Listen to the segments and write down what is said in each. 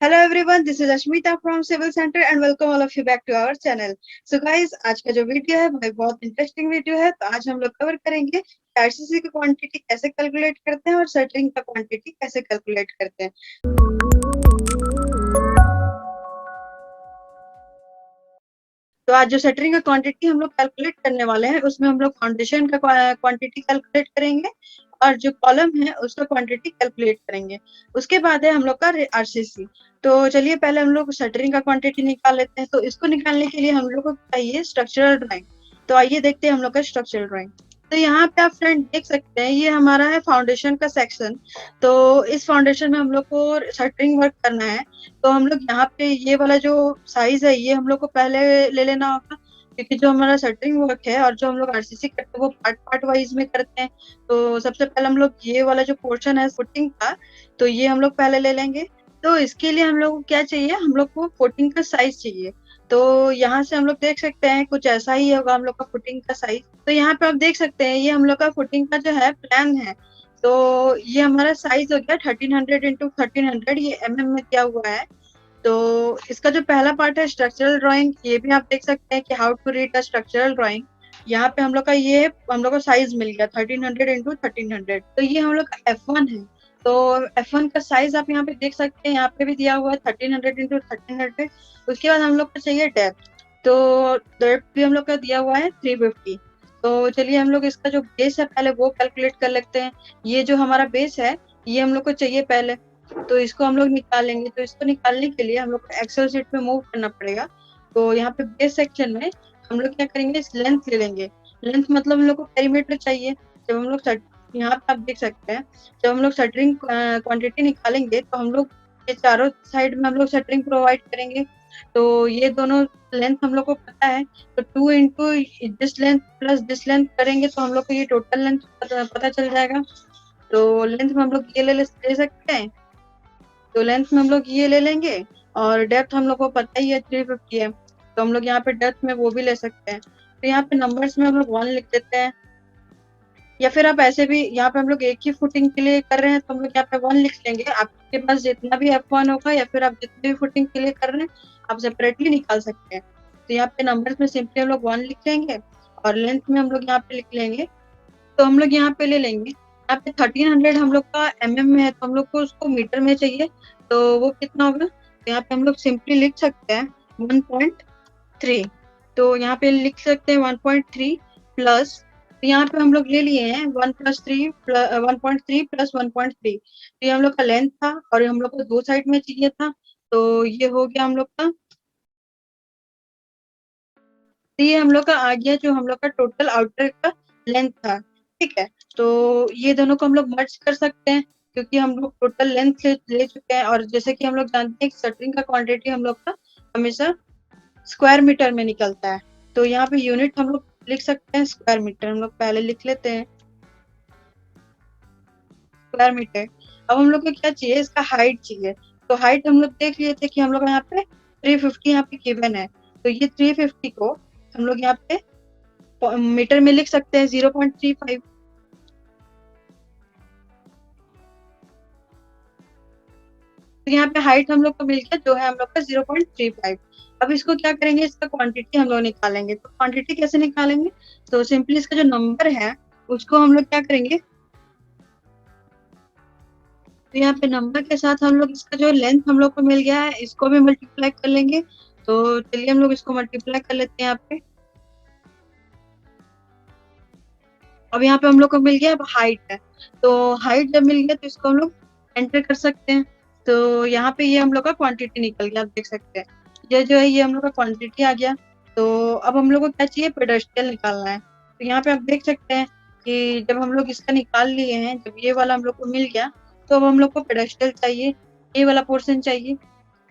Hello everyone, this is Ashmita from civil centre and welcome all of you back to our channel. So guys, आज का जो video है वो बहुत interesting video है। तो आज हम लोग कवर करेंगे आरसीसी की क्वांटिटी कैसे कैलकुलेट करते हैं और शटरिंग का क्वांटिटी कैसे कैलकुलेट करते हैं। तो आज जो शटरिंग का क्वांटिटी हम लोग कैलकुलेट करने वाले हैं उसमें हम लोग फाउंडेशन का क्वांटिटी कैलकुलेट करेंगे और जो कॉलम है उसका क्वांटिटी कैलकुलेट करेंगे। उसके बाद है हम लोग का आरसीसी। तो चलिए पहले हम लोग शटरिंग का क्वांटिटी निकाल लेते हैं। तो इसको निकालने के लिए हम लोग को चाहिए स्ट्रक्चरल ड्राइंग। तो आइए देखते हैं हम लोग का स्ट्रक्चरल ड्राइंग। तो यहाँ पे आप फ्रेंड देख सकते हैं, ये हमारा है फाउंडेशन का सेक्शन। तो इस फाउंडेशन में हम लोग को शटरिंग वर्क करना है। तो हम लोग यहाँ पे ये वाला जो साइज है ये हम लोग को पहले ले लेना होगा, क्योंकि जो हमारा शटरिंग वर्क है और जो हम लोग आरसीसी करते हैं वो पार्ट पार्ट वाइज में करते हैं। तो सबसे पहले हम लोग ये वाला जो पोर्शन है फुटिंग का, तो ये हम लोग पहले ले लेंगे। तो इसके लिए हम लोग को क्या चाहिए, हम लोग को फुटिंग का साइज चाहिए। तो यहाँ से हम लोग देख सकते हैं कुछ ऐसा ही होगा हम लोग का फुटिंग का साइज। तो यहाँ पे आप देख सकते हैं ये हम लोग का फुटिंग का जो है प्लान है। तो ये हमारा साइज हो गया 1300 इंटू 1300, ये में दिया हुआ है। तो इसका जो पहला पार्ट है स्ट्रक्चरल ड्राइंग, ये भी आप देख सकते हैं कि how to read a structural drawing. यहाँ पे हम लोग का ये हम लोग को साइज मिल गया 1300 इंटू 1300। तो ये हम लोग का F1 है। तो F1 का साइज आप यहाँ पे देख सकते हैं, यहाँ पे भी दिया हुआ है 1300 इंटू 1300। उसके बाद हम लोग को चाहिए डेप्थ। तो डेप्थ भी हम लोग का दिया हुआ है 350। तो चलिए हम लोग इसका जो बेस है पहले वो कैलकुलेट कर लेते हैं। ये जो हमारा बेस है ये हम लोग को चाहिए पहले। तो इसको हम लोग निकालेंगे। तो इसको निकालने के लिए हम लोग को एक्सेल शीट पे मूव करना पड़ेगा। तो यहाँ पे बेस सेक्शन में हम लोग क्या करेंगे, इस लेंथ ले लेंगे। लेंथ मतलब हम लोग को पेरीमीटर चाहिए। जब हम लोग यहाँ पे आप देख सकते हैं, जब हम लोग शटरिंग क्वांटिटी निकालेंगे तो हम लोग ये चारों साइड में हम लोग शटरिंग प्रोवाइड करेंगे। तो ये दोनों लेंथ हम लोग को पता है। तो 2 into this length plus this length करेंगे तो हम लोग को ये टोटल लेंथ पता चल जाएगा। तो लेंथ में हम लोग ये ले सकते हैं। तो लेंथ में हम लोग ये ले लेंगे और डेप्थ हम लोग को पता ही है 350 है। तो हम लोग यहाँ पे डेप्थ में वो भी ले सकते हैं। तो यहाँ पे नंबर्स में हम लोग 1 लिख देते हैं, या फिर आप ऐसे भी, यहाँ पे हम लोग एक ही फुटिंग के लिए कर रहे हैं तो हम लोग यहाँ पे 1 लिख लेंगे। आपके पास जितना भी F1 होगा या फिर आप जितने भी फुटिंग के लिए कर रहे हैं आप सेपरेटली निकाल सकते हैं। तो यहाँ पे नंबर्स में सिंपली हम लोग 1 लिख लेंगे और लेंथ में हम लोग यहाँ पे लिख लेंगे। तो हम लोग यहाँ पे ले लेंगे, यहाँ पे 1300 हम लोग का में है तो हम लोग को उसको मीटर में चाहिए। तो वो कितना होगा, तो यहाँ पे हम लोग सिंपली लिख सकते हैं 1.3। तो यहाँ पे लिख सकते हैं 1.3 प्लस, तो यहाँ पे हम लोग ले लिए हैं 1.3 प्लस 1.3। तो ये हम लोग का लेंथ था और हम लोग को दो साइड में चाहिए था। तो ये हो गया हम लोग का, तो ये हम लोग का आ गया जो हम लोग का टोटल आउटर का लेंथ था। ठीक है। तो ये दोनों को हम लोग मर्ज कर सकते हैं क्योंकि हम लोग टोटल लेंथ ले चुके हैं। और जैसे कि हम लोग जानते हैं कि शटरिंग का क्वांटिटी हम लोग का हमेशा स्क्वायर मीटर में निकलता है। तो यहाँ पे यूनिट हम लोग लिख सकते हैं स्क्वायर मीटर। हम लोग पहले लिख लेते हैं स्क्वायर मीटर। अब हम लोग को क्या चाहिए, इसका हाइट चाहिए। तो हाइट हम लोग देख लिए थे कि हम लोग यहाँ पे 350 यहाँ पे गिवन है। तो ये 350 को हम लोग यहाँ पे मीटर में लिख सकते हैं 0.35। तो यहाँ पे हाइट हम लोग को मिल गया जो है हम लोग का 0.35। अब इसको क्या करेंगे, इसका क्वांटिटी हम लोग निकालेंगे। तो क्वांटिटी कैसे निकालेंगे, तो सिंपली इसका जो नंबर है उसको हम लोग क्या करेंगे, तो यहाँ पे नंबर के साथ हम लोग इसका जो लेंथ हम लोग को मिल गया है इसको भी मल्टीप्लाई कर लेंगे। तो चलिए हम लोग इसको मल्टीप्लाई कर लेते हैं यहाँ पे। अब यहाँ पे हम लोग को मिल गया, अब हाइट है। तो हाइट जब मिल गया तो इसको हम लोग एंटर कर सकते हैं। तो यहाँ पे ये हम लोग का क्वांटिटी निकल गया, आप देख सकते हैं ये जो है ये हम लोग का क्वांटिटी आ गया। तो अब हम लोग को क्या चाहिए, पेडेस्टल निकालना है। तो यहाँ पे आप देख सकते हैं कि जब हम लोग इसका निकाल लिए हैं, जब ये वाला हम लोग को मिल गया तो अब हम लोग को पेडेस्टल चाहिए, ये वाला पोर्शन चाहिए।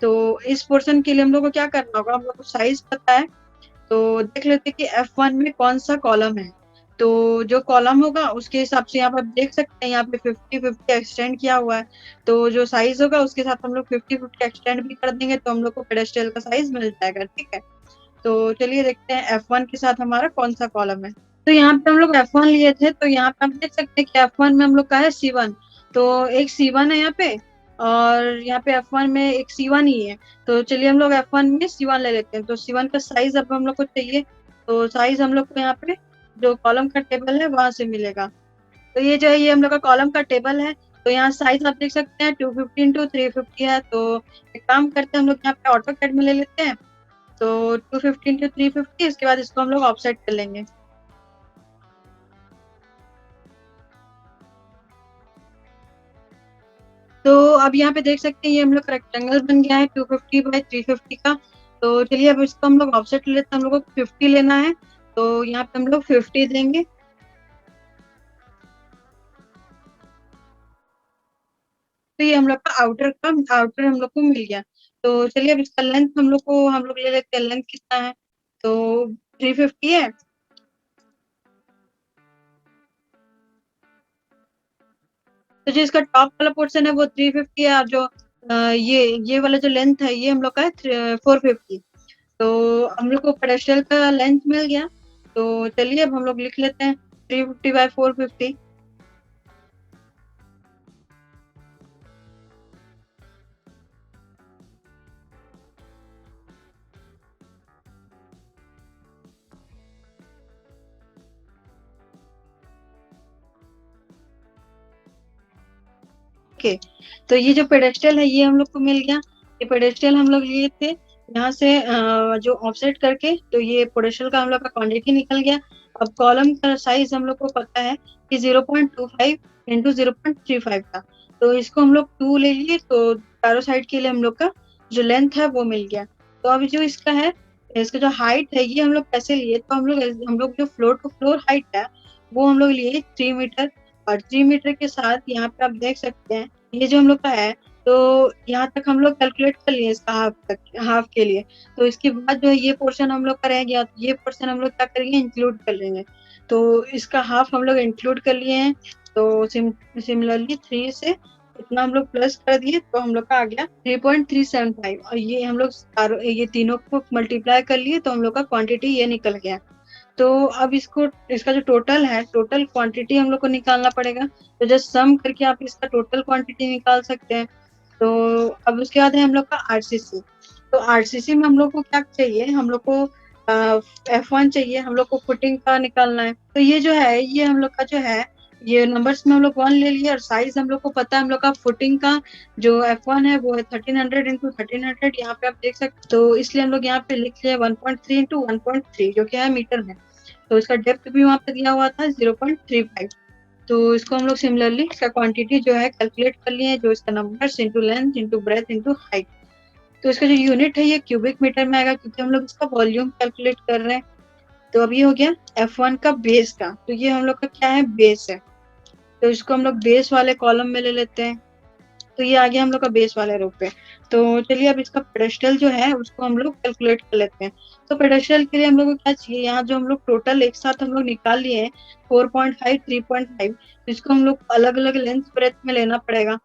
तो इस पोर्शन के लिए हम लोग को क्या करना होगा, हम लोग को साइज पता है। तो देख लेते हैं कि F1 में कौन सा कॉलम है। तो जो कॉलम होगा उसके हिसाब से यहाँ पर देख सकते हैं यहाँ पे 50-50 एक्सटेंड किया हुआ है। तो जो साइज होगा उसके साथ हम लोग 50-50 एक्सटेंड भी कर देंगे तो हम लोग को पेडेस्टल का साइज मिल जाएगा। ठीक है। तो चलिए देखते हैं F1 के साथ हमारा कौन सा कॉलम है। तो यहाँ पे हम लोग F1 लिए थे, तो यहाँ पे हम देख सकते हैं कि F1 में हम लोग का है C1। तो एक C1 है यहाँ पे और यहाँ पे F1 में एक C1 ही है, तो चलिए हम लोग F1 में C1 ले लेते हैं। तो C1 का साइज अब हम लोग को चाहिए, तो साइज हम लोग को यहाँ पे जो कॉलम का टेबल है वहां से मिलेगा। तो ये जो है ये हम लोग का कॉलम का टेबल है। तो यहाँ साइज आप देख सकते हैं 250 इंटू 350 है। तो एक काम करते हैं, हम लोग यहाँ पे ऑटो कैड में ले लेते हैं। तो 250 इंटू 350, इसके बाद इसको हम लोग ऑफसेट कर लेंगे। तो अब यहाँ पे देख सकते हैं ये हम लोग रेक्टेंगल बन गया है 250 बाई 350 का। तो चलिए अब इसको हम लोग ऑफसेट ले लेते हैं, हम लोग को 50 लेना है, तो यहाँ पे हम लोग 50 देंगे। तो ये हम लोग का आउटर हम लोग को मिल गया। तो चलिए अब इसका लेंथ हम लोग ले लेते हैं, लेंथ कितना है, तो 350 है। तो जो इसका टॉप वाला पोर्शन है वो 350 है, और जो ये वाला जो लेंथ है ये हम लोग का है 450। तो हम लोग को पेडेस्टल का लेंथ मिल गया। तो चलिए अब हम लोग लिख लेते हैं 350 बाई 450। ओके, तो ये जो पेडेस्टल है ये हम लोग को मिल गया। ये पेडेस्टल हम लोग लिए थे यहाँ से जो ऑफसेट करके, तो ये पेडेस्टल का हम लोग का क्वांटिटी निकल गया। अब कॉलम का साइज हम लोग को पता है कि 0.25 इंटू 0.35 का। तो इसको हम लोग 2 ले लिए, तो चारों साइड के लिए हम लोग का जो लेंथ है वो मिल गया। तो अभी जो इसका है, इसका जो हाइट है ये हम लोग कैसे लिए, तो हम लोग जो फ्लोर टू फ्लोर हाइट है वो हम लोग लिए 3 मीटर। और 3 मीटर के साथ यहाँ पे आप देख सकते हैं ये जो हम लोग का है, तो यहाँ तक हम लोग कैलकुलेट कर लिए इसका हाफ तक, हाफ के लिए। तो इसके बाद जो है ये पोर्शन हम लोग का रह गया, तो ये पोर्शन हम लोग क्या करेंगे, इंक्लूड कर लेंगे। तो इसका हाफ हम लोग इंक्लूड कर लिए हैं। तो सिमिलरली 3 से इतना हम लोग प्लस कर दिए, तो हम लोग का आ गया 3.375। और ये हम लोग ये तीनों को मल्टीप्लाई कर लिए, तो हम लोग का क्वांटिटी ये निकल गया। तो अब इसका जो टोटल है, टोटल क्वांटिटी हम लोग को निकालना पड़ेगा। तो जस्ट सम करके आप इसका टोटल क्वांटिटी निकाल सकते हैं। तो अब उसके बाद है हम लोग का आरसीसी। तो आरसीसी में हम लोग को क्या चाहिए, हम लोग को F1 चाहिए, हम लोग को फुटिंग का निकालना है। तो ये जो है ये हम लोग का जो है, ये नंबर्स में हम लोग 1 ले लिए, और साइज हम लोग को पता है हम लोग का फुटिंग का जो F1 है वो है 1300 इंटू 1300। यहाँ पे आप देख सकते, तो इसलिए हम लोग यहाँ पे लिख लिया 1.3 इंटू 1.3 जो कि है मीटर में। तो इसका डेप्थ भी वहाँ पे दिया हुआ था 0.35। तो इसको हम लोग सिमिलरली इसका क्वांटिटी जो है कैलकुलेट कर लिए, जो इसका number into length into breadth into height. तो इसका जो यूनिट है ये क्यूबिक मीटर में आएगा, क्योंकि हम लोग इसका वॉल्यूम कैलकुलेट कर रहे हैं। तो अब ये हो गया F1 का बेस का। तो ये हम लोग का क्या है, बेस है। तो इसको हम लोग बेस वाले कॉलम में ले लेते हैं। तो ये आ गया हम लोग का बेस वाले रो पे। तो चलिए अब इसका पेडेस्टल जो है उसको हम लोग कैलकुलेट कर लेते हैं। तो पेडेस्टल के लिए हम लोग को क्या चाहिए, यहाँ जो हम लोग टोटल एक साथ हम लोग निकाल लिए हैं 4.5 3.5, तो इसको हम लोग अलग अलग लेंथ ब्रेथ में लेना पड़ेगा।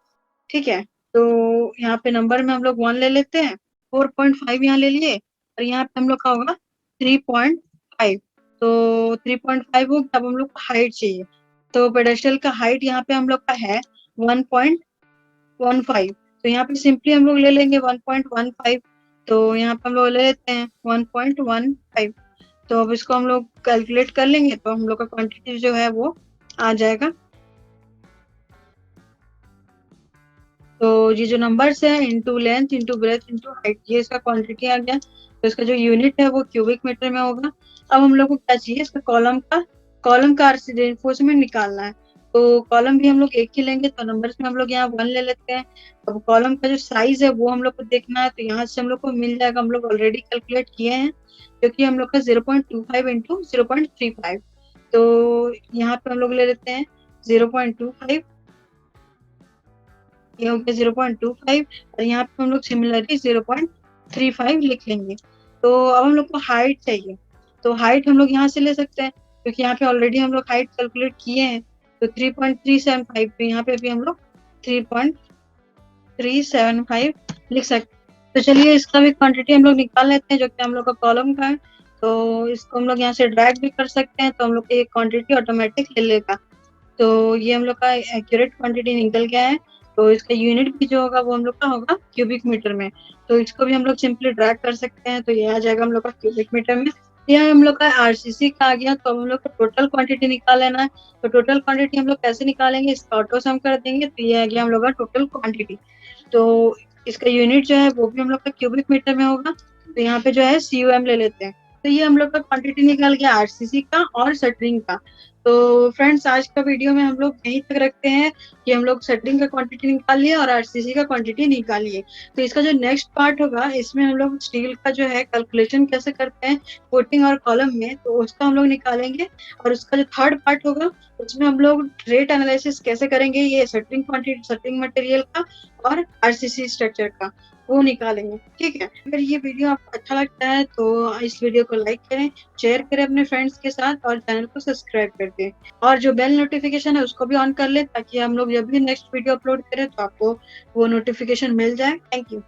ठीक है, तो यहाँ पे नंबर में हम लोग 1 ले लेते हैं, 4.5 यहाँ ले लिए, और यहाँ पे हम लोग का होगा 3.5। तो 3.5 हो गया। अब हम लोग को हाइट चाहिए। तो पेडेस्टल का हाइट यहाँ पे हम लोग का है 1.15। तो यहाँ पे सिंपली हम लोग ले लेंगे 1.15। तो यहाँ पे हम लोग ले लेते हैं 1.15। तो अब इसको हम लोग कैलकुलेट कर लेंगे, तो हम लोग का क्वांटिटी जो है वो आ जाएगा। तो ये जो नंबर्स है into length into breadth into height, ये इसका क्वांटिटी आ गया। तो इसका जो यूनिट है वो क्यूबिक मीटर में होगा। अब हम लोग को क्या चाहिए, इसका कॉलम का रेनफोर्समेंट निकालना है। तो कॉलम भी हम लोग एक ही लेंगे, तो नंबर्स में हम लोग यहाँ 1 ले लेते हैं। अब कॉलम का जो साइज है वो हम लोग को देखना है, तो यहाँ से हम लोग को मिल जाएगा, हम लोग ऑलरेडी कैलकुलेट किए हैं, क्योंकि हम लोग का 0.25 इंटू 0.35। तो यहाँ पे हम लोग ले लेते हैं 0.25, ये हो गया 0.25, और यहाँ पे हम लोग सिमिलरली 0.35 लिख लेंगे। तो अब हम लोग को हाइट चाहिए। तो हाइट हम लोग यहाँ से ले सकते हैं, क्योंकि यहाँ पे ऑलरेडी हम लोग हाइट कैलकुलेट किए हैं। तो 3.375 पे यहाँ पे भी हम लोग 3.375 लिख सकते हैं। तो चलिए इसका भी क्वांटिटी हम लोग निकाल लेते हैं, जो कि हम लोग का कॉलम का है। तो इसको हम लोग यहाँ से ड्रैग भी कर सकते हैं, तो हम लोग की क्वांटिटी ऑटोमेटिक ले लेगा। तो ये हम लोग का एक्यूरेट क्वांटिटी निकल गया है। तो इसका यूनिट भी जो होगा वो हम लोग का होगा क्यूबिक मीटर में। तो इसको भी हम लोग सिंपली ड्रैग कर सकते हैं, तो ये आ जाएगा हम लोग का क्यूबिक मीटर में। यह हम लोग का आरसीसी का आ गया, तो हम लोग को टोटल क्वांटिटी निकाल लेना है। तो टोटल क्वांटिटी हम लोग कैसे निकालेंगे, इसका ऑटो सम कर देंगे, तो ये आ गया हम लोग का टोटल क्वांटिटी। तो इसका यूनिट जो है वो भी हम लोग का क्यूबिक मीटर में होगा। तो यहाँ पे जो है CUM ले लेते हैं। तो ये हम लोग का क्वांटिटी निकल गया आरसीसी का और शटरिंग का। तो फ्रेंड्स आज का वीडियो में हम लोग यहीं तक रखते हैं कि हम लोग शटरिंग का क्वांटिटी निकाल लिए और आरसीसी का क्वांटिटी निकाल लिए। तो इसका जो नेक्स्ट पार्ट होगा, इसमें हम लोग स्टील का जो है कैलकुलेशन कैसे करते हैं कोटिंग और कॉलम में, तो उसका हम लोग निकालेंगे। और उसका जो थर्ड पार्ट होगा, उसमें हम लोग रेट एनालिसिस कैसे करेंगे, ये शटरिंग क्वांटिटी, शटरिंग मटेरियल का और आरसीसी स्ट्रक्चर का, वो निकालेंगे। ठीक है, अगर ये वीडियो आपको अच्छा लगता है तो इस वीडियो को लाइक करें, शेयर करें अपने फ्रेंड्स के साथ और चैनल को सब्सक्राइब कर दें। और जो बेल नोटिफिकेशन है उसको भी ऑन कर लें, ताकि हम लोग जब भी नेक्स्ट वीडियो अपलोड करें तो आपको वो नोटिफिकेशन मिल जाए। Thank you.